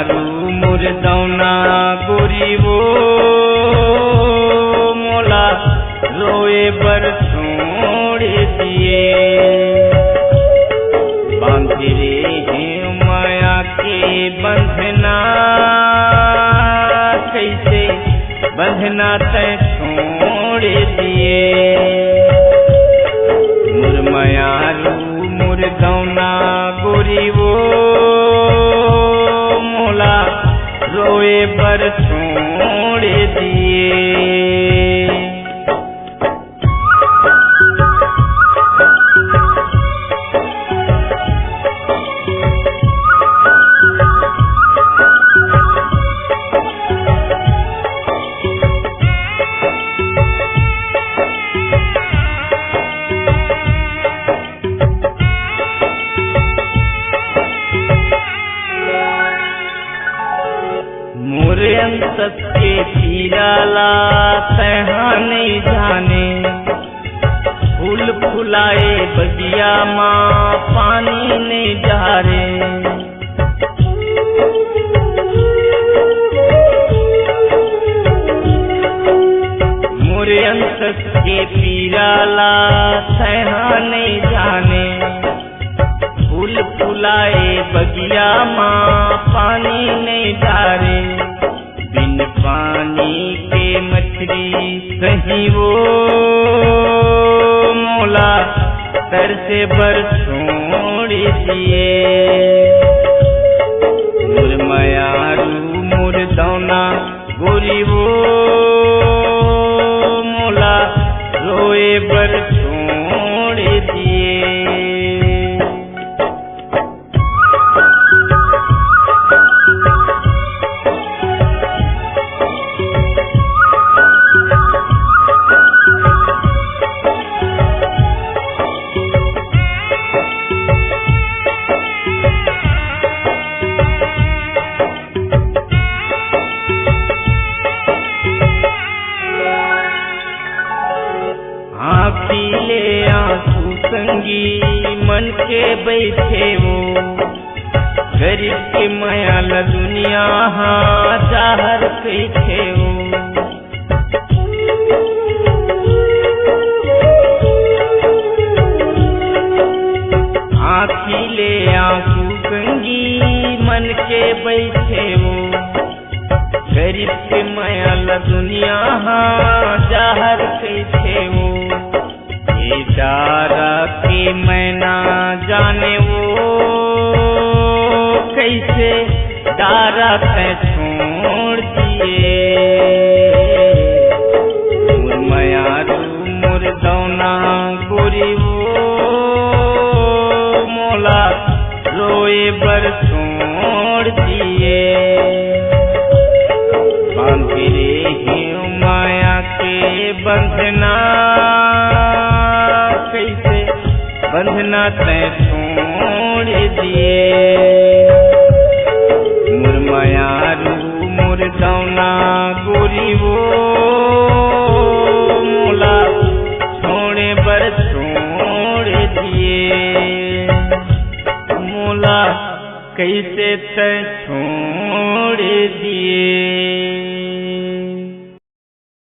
मयारू मुर्दौना गोरी वो मोला रोए बर छोड़ दिए। बांधे हैं माया के बंधना कैसे बंधना तय छोड़ दिए। मुरमयारू मुर्दौना गोरी वो मोला रोए बर छोड़ दिए। मोरे अंतस के पीराला तहा नहीं जाने। फूल फुलाए बगिया माँ पानी नहीं जारे। मोरे अंतस के पीराला तहा नहीं जाने। फूल फुलाए बगिया माँ पानी नहीं डारे। बिन पानी के मछली सही वो मोला तरसे बर छोड़ दिए। मुरमयारू मुर्दौना गोरी वो मोला रोए बर छोड़ दिए। पीले आंसू संगी मन के बैठे वो। गरीब के माया ल दुनिया चाहर कैठे वो। आखिले आंसू संगी मन के बैठे वो। गरीब के माया ल दुनिया चाहर कैठे वो। चारा के मैना जाने वो कैसे चारा पे छोड़ दिए। मुरमयारू मुर्दौना गोरी वो मोला रोए बर छोड़ दिए। बांधे हैं माया के बंधना बंधना तय छोड़ दिए। मुरमयारू मुर्दौना गोरी वो मोला छोड़े बर छोड़ दिए। मोला कैसे तय छोड़ दिए।